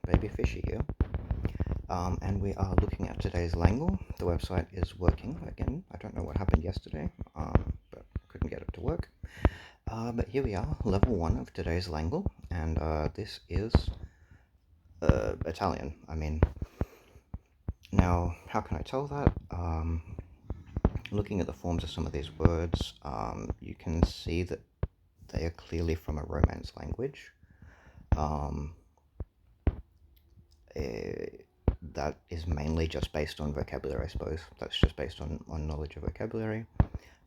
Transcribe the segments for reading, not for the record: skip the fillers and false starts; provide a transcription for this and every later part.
Baby Fishy here, and we are looking at today's Langle. The website is working again. I don't know what happened yesterday, but couldn't get it to work. But here we are, level 1 of today's Langle, and this is Italian. Now, how can I tell that? Looking at the forms of some of these words, you can see that they are clearly from a Romance language. That is mainly just based on vocabulary, I suppose. That's just based on knowledge of vocabulary.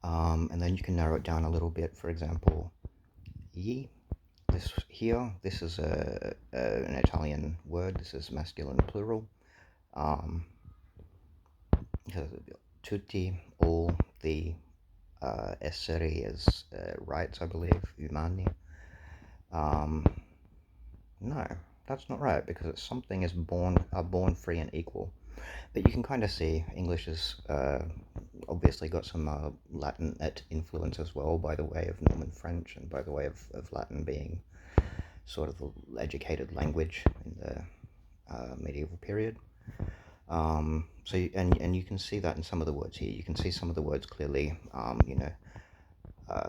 And then you can narrow it down a little bit. For example, ye. This is an Italian word. This is masculine plural. Tutti, all, the, essere is rights, I believe, umani. No, that's not right, because it's something is born free and equal. But you can kind of see English has obviously got some Latin influence as well, by the way of Norman French, and by the way of Latin being sort of the educated language in the medieval period. And you can see that in some of the words here. You can see some of the words clearly.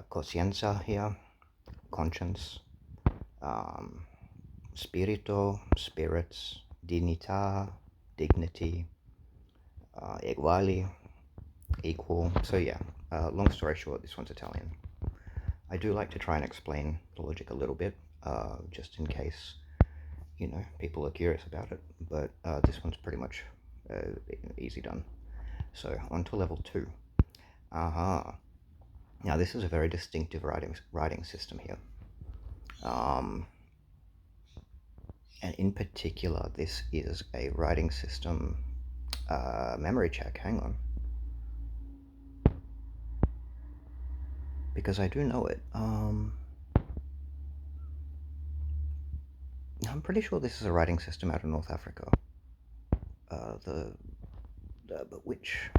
Coscienza here, conscience, spirito, spirits, dignità, dignity, eguali, equal. So yeah, long story short, this one's Italian. I do like to try and explain the logic a little bit, just in case, people are curious about it. But this one's pretty much easy done. So on to level 2. Aha. Now this is a very distinctive writing system here. And in particular, this is a writing system memory check. Hang on. Because I do know it. I'm pretty sure this is a writing system out of North Africa. But which?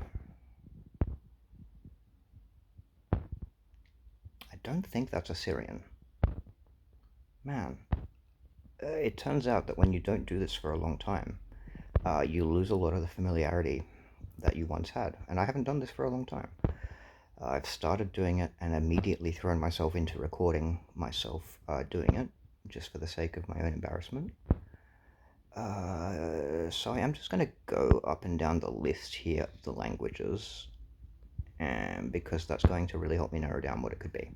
I don't think that's Assyrian. Man. It turns out that when you don't do this for a long time, you lose a lot of the familiarity that you once had. And I haven't done this for a long time. I've started doing it and immediately thrown myself into recording myself doing it, just for the sake of my own embarrassment. So I am just going to go up and down the list here of the languages, and because that's going to really help me narrow down what it could be,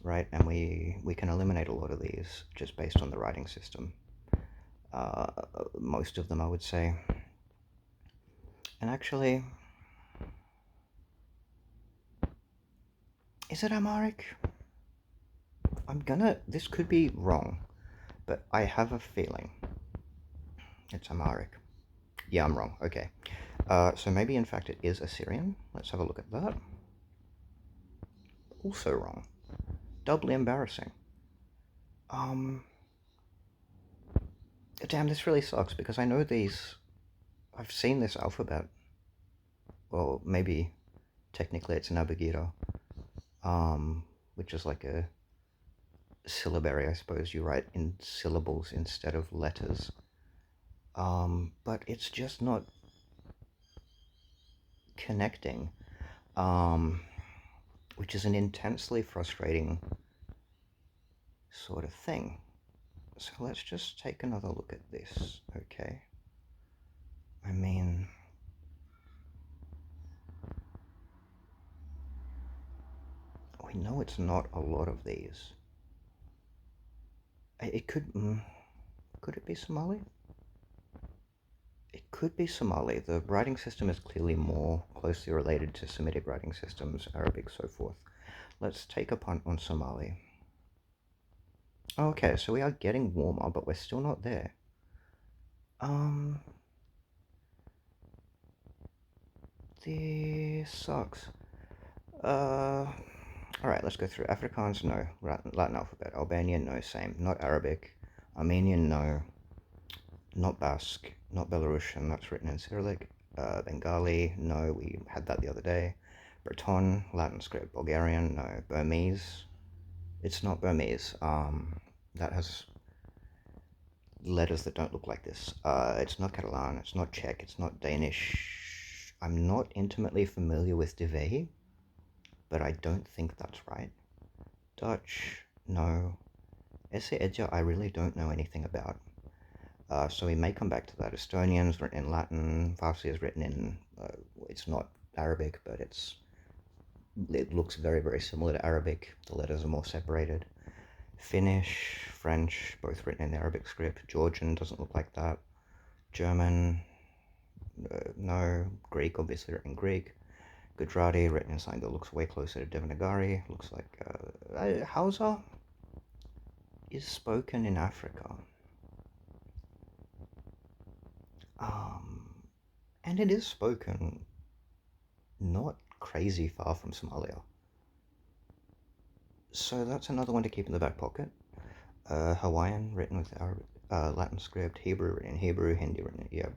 right? And we can eliminate a lot of these just based on the writing system. Most of them, I would say. And actually, is it Amharic? This could be wrong, but I have a feeling it's Amharic. Yeah, I'm wrong. Okay. So maybe in fact it is Assyrian. Let's have a look at that. Also wrong. Doubly embarrassing. Damn, this really sucks, because I know these. I've seen this alphabet. Well, maybe technically it's an abugida, which is like a syllabary, I suppose. You write in syllables instead of letters. But it's just not connecting, which is an intensely frustrating sort of thing. So let's just take another look at this, okay? We know it's not a lot of these. It could it be Somali? It could be Somali. The writing system is clearly more closely related to Semitic writing systems, Arabic, so forth. Let's take a punt on Somali. Okay, so we are getting warmer, but we're still not there. This sucks. Alright, let's go through. Afrikaans, no. Latin alphabet. Albanian, no. Same. Not Arabic. Armenian, no. Not Basque. Not Belarusian. That's written in Cyrillic. Bengali, no. We had that the other day. Breton, Latin script. Bulgarian, no. Burmese. It's not Burmese. That has letters that don't look like this. It's not Catalan, it's not Czech, it's not Danish. I'm not intimately familiar with De Vey, but I don't think that's right. Dutch, no. Esse Edja, I really don't know anything about. So we may come back to that. Estonian's written in Latin, Farsi is written in, it's not Arabic, but it looks very, very similar to Arabic. The letters are more separated. Finnish, French, both written in the Arabic script. Georgian doesn't look like that. German, no. Greek, obviously written in Greek. Gujarati, written in something that looks way closer to Devanagari. Looks like Hausa is spoken in Africa. And it is spoken not crazy far from Somalia. So that's another one to keep in the back pocket. Hawaiian, written with Latin script. Hebrew, written in Hebrew. Hindi, written in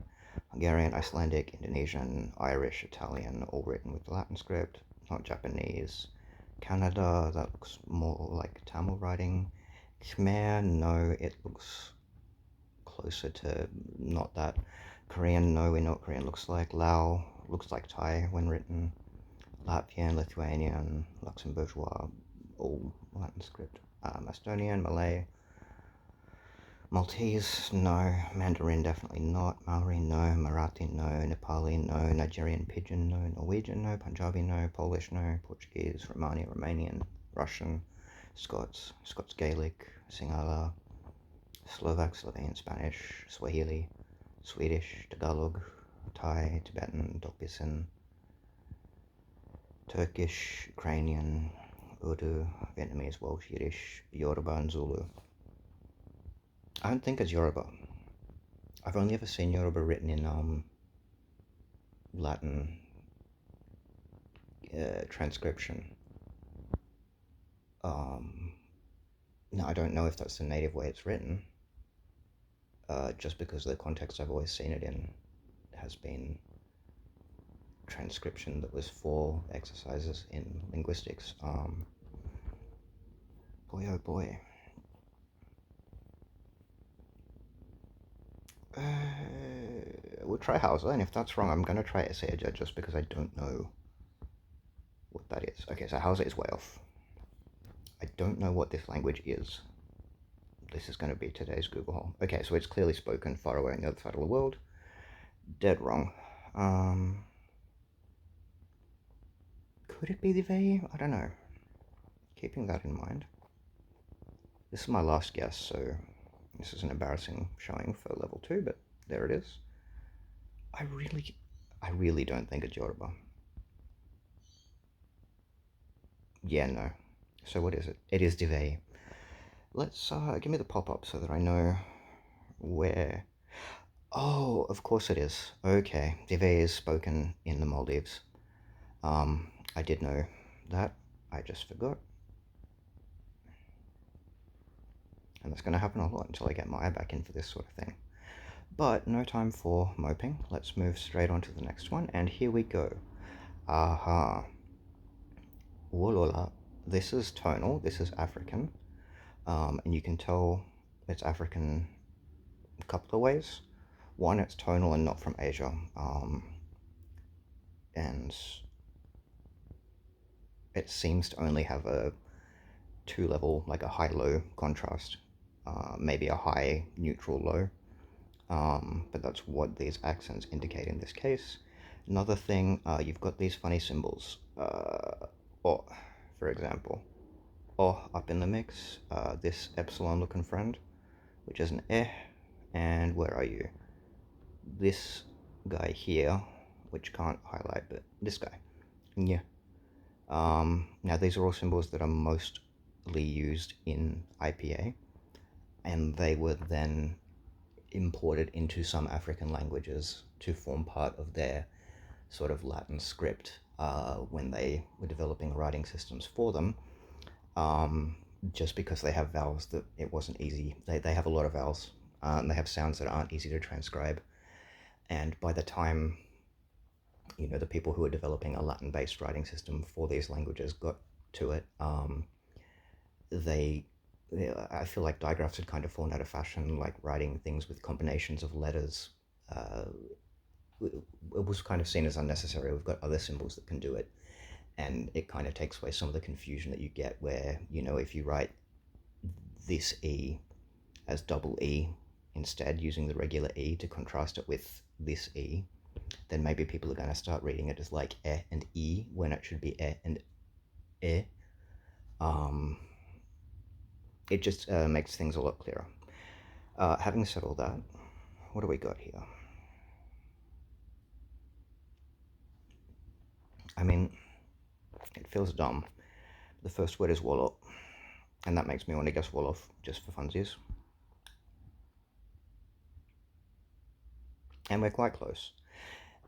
Hungarian, Icelandic, Indonesian, Irish, Italian, all written with the Latin script. Not Japanese. Canada, that looks more like Tamil writing. Khmer, no, it looks closer to not that. Korean, no, we know what Korean looks like. Lao looks like Thai when written. Latvian, Lithuanian, Luxembourgeois, all Latin script. Estonian, Malay, Maltese, no. Mandarin, definitely not. Maori, no. Marathi, no. Nepali, no. Nigerian Pidgin, no. Norwegian, no. Punjabi, no. Polish, no. Portuguese, Romani, Romanian, Russian, Scots Gaelic, Sinhala, Slovak, Slovene, Spanish, Swahili, Swedish, Tagalog, Thai, Tibetan, Dokpisin, Turkish, Ukrainian, Urdu, Vietnamese, Welsh, Yiddish, Yoruba, and Zulu. I don't think it's Yoruba. I've only ever seen Yoruba written in Latin transcription. Now, I don't know if that's the native way it's written. Just because of the context I've always seen it in has been transcription that was for exercises in linguistics. Boy, oh boy. We'll try Hausa, and if that's wrong, I'm going to try Eseja just because I don't know what that is. Okay, so Hausa is way off. I don't know what this language is. This is going to be today's Google hole. Okay, so it's clearly spoken far away on the other side of the world. Dead wrong. Could it be the Vey? I don't know. Keeping that in mind. This is my last guess, so this is an embarrassing showing for level 2, but there it is. I really don't think it's Yoruba. Yeah, no. So what is it? It is De Vey. Let's give me the pop-up so that I know where. Oh, of course it is. Okay, De Vey is spoken in the Maldives. I did know that. I just forgot. And that's going to happen a lot until I get Maya back in for this sort of thing. But no time for moping. Let's move straight on to the next one. And here we go. Aha. Wolola. This is tonal. This is African. And you can tell it's African a couple of ways. One, it's tonal and not from Asia. And it seems to only have a 2-level, like a high-low contrast. Maybe a high, neutral, low. But that's what these accents indicate in this case. Another thing, you've got these funny symbols. O, for example. O up in the mix. This epsilon looking friend, which is an eh. And where are you? This guy here, which can't highlight, but this guy. Yeah. Now these are all symbols that are mostly used in IPA, and they were then imported into some African languages to form part of their sort of Latin script when they were developing writing systems for them. Just because they have vowels that it wasn't easy. They have a lot of vowels. They have sounds that aren't easy to transcribe. And by the time, the people who were developing a Latin-based writing system for these languages got to it, they I feel like digraphs had kind of fallen out of fashion, like writing things with combinations of letters. Uh, it was kind of seen as unnecessary. We've got other symbols that can do it, and it kind of takes away some of the confusion that you get where, if you write this E as double E instead, using the regular E to contrast it with this E, then maybe people are going to start reading it as like and E when it should be and e. Um, it just makes things a lot clearer. Having said all that, what do we got here? I mean, it feels dumb. The first word is Wallop, and that makes me want to guess Wolof just for funsies. And we're quite close.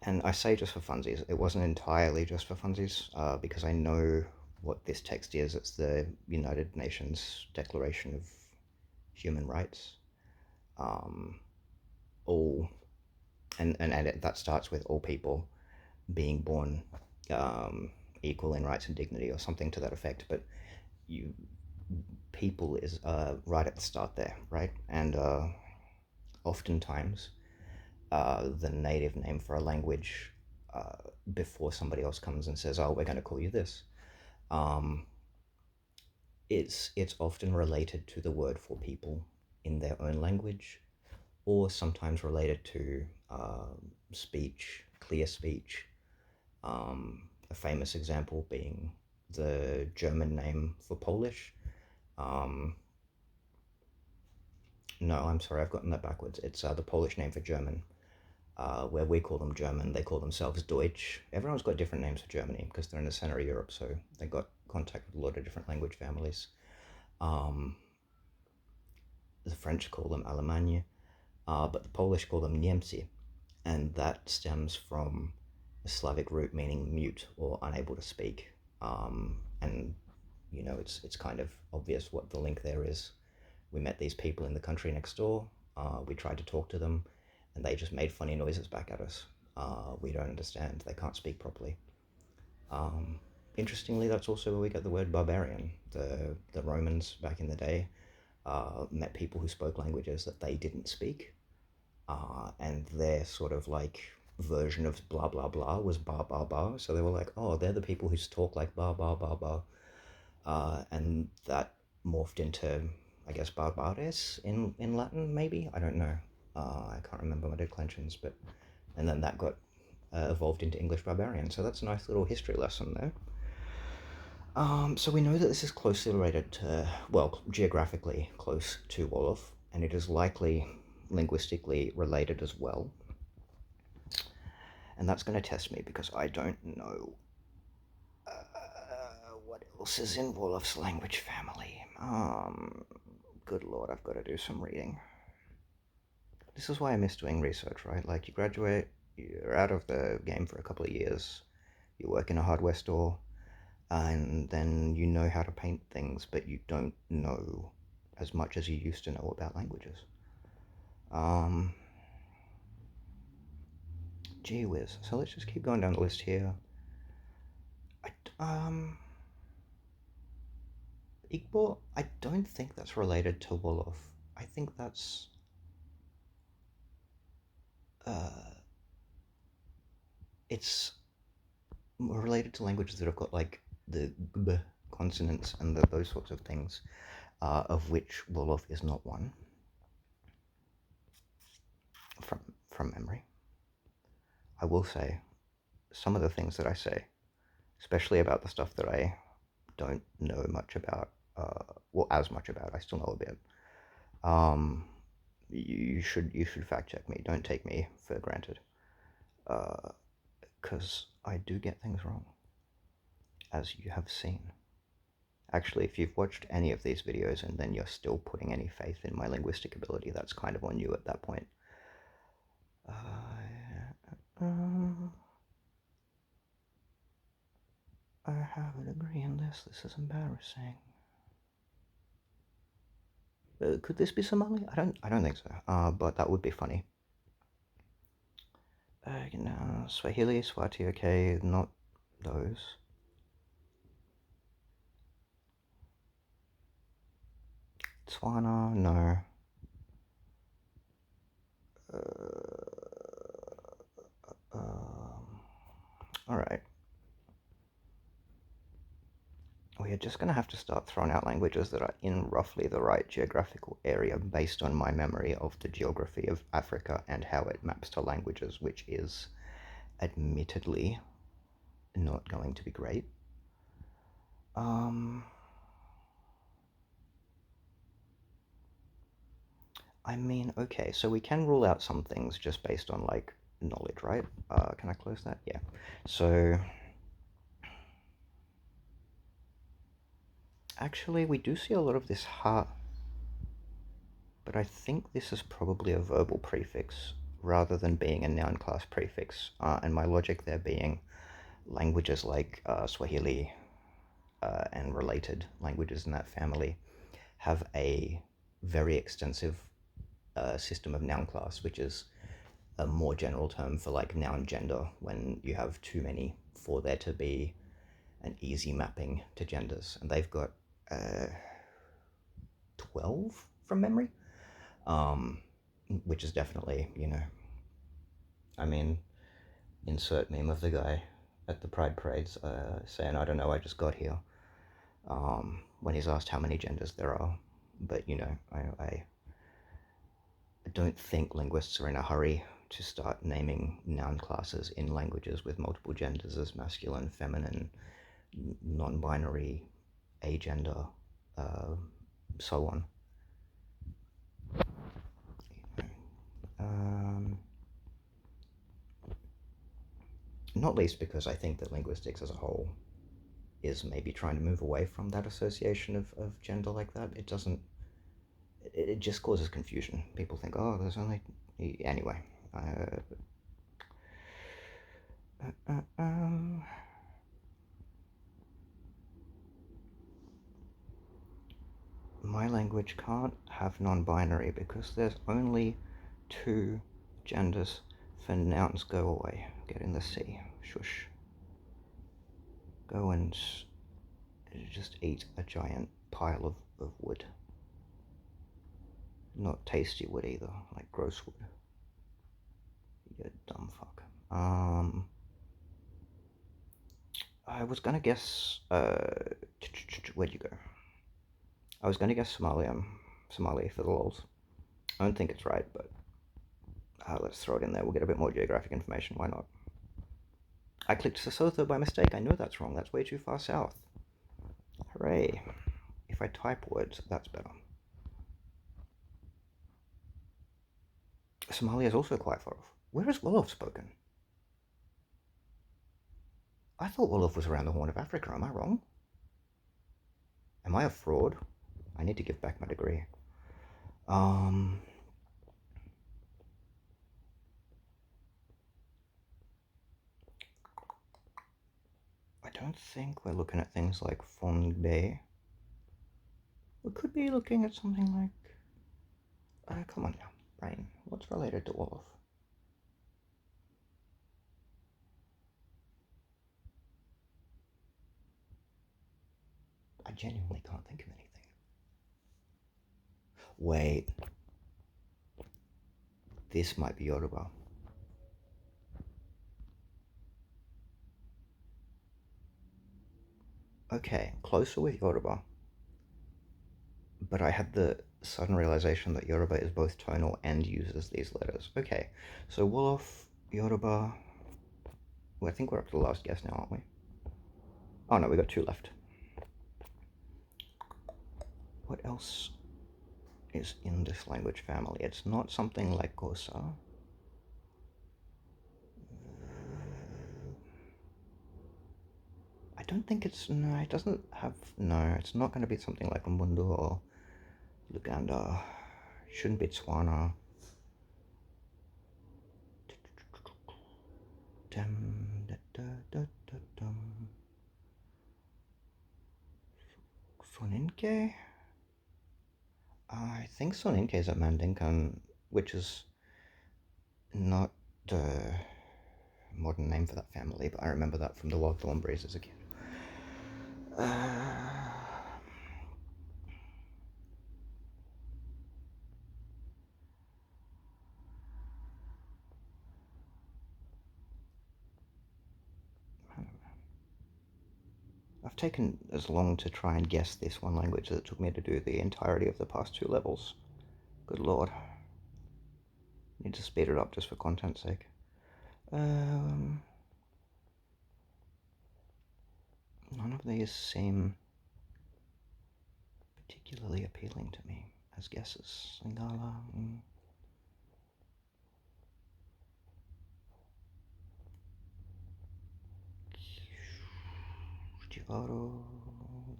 And I say just for funsies, it wasn't entirely just for funsies, because I know what this text is. It's the United Nations Declaration of Human Rights. All, and that starts with all people being born equal in rights and dignity, or something to that effect. But you, people is right at the start there, right? And oftentimes, the native name for a language before somebody else comes and says, "Oh, we're going to call you this." Um, it's often related to the word for people in their own language, or sometimes related to speech, clear speech. A famous example being the German name for Polish. No, I'm sorry, I've gotten that backwards. It's the Polish name for German. Where we call them German, they call themselves Deutsch. Everyone's got different names for Germany because they're in the center of Europe, so they got contact with a lot of different language families. Um, the French call them Allemagne, but the Polish call them Niemcy, and that stems from a Slavic root meaning mute or unable to speak. And it's kind of obvious what the link there is. We met these people in the country next door. We tried to talk to them, and they just made funny noises back at us. We don't understand. They can't speak properly. Interestingly, that's also where we get the word barbarian. The Romans back in the day met people who spoke languages that they didn't speak, and their sort of like version of blah blah blah was bar bar bar. So they were like, oh, they're the people who talk like bar bar bar bar, and that morphed into, I guess, barbares in Latin, maybe? I don't know. I can't remember my declensions, but... And then that got evolved into English barbarian, so that's a nice little history lesson there. So we know that this is closely related to, well, geographically close to Wolof, and it is likely linguistically related as well. And that's going to test me because I don't know what else is in Wolof's language family. Good lord, I've got to do some reading. This is why I miss doing research, right? Like, you graduate, you're out of the game for a couple of years, you work in a hardware store, and then you know how to paint things, but you don't know as much as you used to know about languages. Gee whiz. So let's just keep going down the list here. Igbo, I don't think that's related to Wolof. I think that's... it's related to languages that have got like the gb consonants and those sorts of things, of which Wolof is not one, from memory. I will say, some of the things that I say, especially about the stuff that I don't know much about, well, as much about, I still know a bit. You should fact check me. Don't take me for granted, because I do get things wrong, as you have seen. Actually, if you've watched any of these videos and then you're still putting any faith in my linguistic ability, that's kind of on you at that point. I have a degree in this. This is embarrassing. Could this be Somali? I don't think so. But that would be funny. Swahili, Swati, okay, not those. Tswana, no. Alright. We are just going to have to start throwing out languages that are in roughly the right geographical area based on my memory of the geography of Africa and how it maps to languages, which is admittedly not going to be great. I mean, okay, so we can rule out some things just based on, like, knowledge, right? Can I close that? Yeah. So, actually, we do see a lot of this ha, but I think this is probably a verbal prefix rather than being a noun class prefix, and my logic there being languages like Swahili and related languages in that family have a very extensive system of noun class, which is a more general term for like noun gender when you have too many for there to be an easy mapping to genders. And they've got 12 from memory, which is definitely, I mean, insert meme of the guy at the Pride parades saying, I don't know, I just got here, when he's asked how many genders there are. But, I don't think linguists are in a hurry to start naming noun classes in languages with multiple genders as masculine, feminine, non-binary, agender, so on. Not least because I think that linguistics as a whole is maybe trying to move away from that association of gender like that. It doesn't. It just causes confusion. People think, oh, there's only. Anyway. My language can't have non-binary because there's only two genders for nouns. Go away. Get in the sea. Shush. Go and just eat a giant pile of wood. Not tasty wood either, like gross wood. You dumb fuck. I was gonna guess. Where'd you go? I was gonna guess Somali for the lols. I don't think it's right, but let's throw it in there. We'll get a bit more geographic information. Why not? I clicked Sesotho by mistake. I know that's wrong. That's way too far south. Hooray. If I type words, that's better. Somalia is also quite far off. Where is Wolof spoken? I thought Wolof was around the Horn of Africa. Am I wrong? Am I a fraud? I need to give back my degree. I don't think we're looking at things like Fongbe. We could be looking at something like... come on now, brain. What's related to Wolof? I genuinely can't think of anything. Wait. This might be Yoruba. Okay, closer with Yoruba. But I had the sudden realization that Yoruba is both tonal and uses these letters. Okay, so Wolof, Yoruba... Well, I think we're up to the last guess now, aren't we? Oh no, we got two left. What else is in this language family? It's not something like Kosa. I don't think it's... No, it doesn't have... No, it's not going to be something like Umbundu or Luganda. It shouldn't be Tswana. Soninke? I think Soninke is a Mandinkan, which is not the modern name for that family, but I remember that from the Wild Thorn Breeze as a kid. taken as long to try and guess this one language as it took me to do the entirety of the past 2 levels. Good lord. Need to speed it up just for content's sake. None of these seem particularly appealing to me as guesses. Lingala. Chivaro.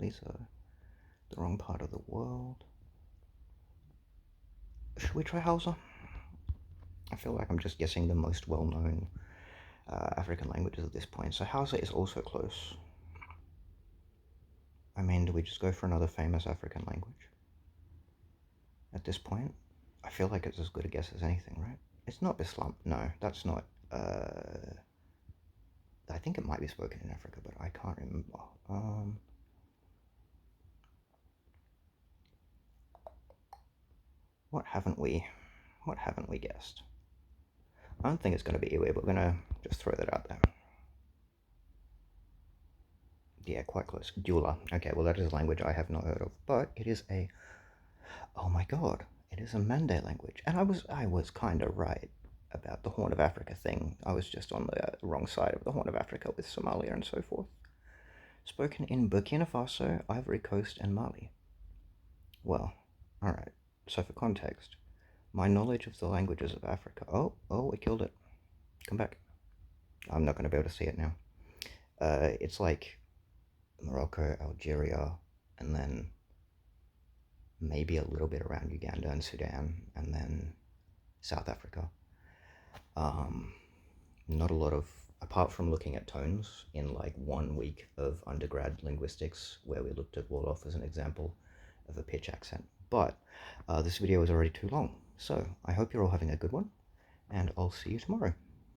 These are the wrong part of the world. Should we try Hausa? I feel like I'm just guessing the most well-known African languages at this point. So Hausa is also close. I mean, do we just go for another famous African language? At this point, I feel like it's as good a guess as anything, right? It's not Islam. No, that's not. I think it might be spoken in Africa, but I can't remember. What haven't we guessed? I don't think it's going to be Iwi, but we're going to just throw that out there. Yeah, quite close. Dula. Okay, well that is a language I have not heard of, but it is a... Oh my god, it is a Mande language. And I was kind of right about the Horn of Africa thing. I was just on the wrong side of the Horn of Africa with Somalia and so forth. Spoken in Burkina Faso, Ivory Coast, and Mali. Well, alright. So for context, my knowledge of the languages of Africa... Oh, we killed it. Come back. I'm not going to be able to see it now. It's like Morocco, Algeria, and then maybe a little bit around Uganda and Sudan, and then South Africa. Not a lot of, apart from looking at tones in like 1 week of undergrad linguistics, where we looked at Wolof as an example of a pitch accent. But this video is already too long, so I hope you're all having a good one, and I'll see you tomorrow.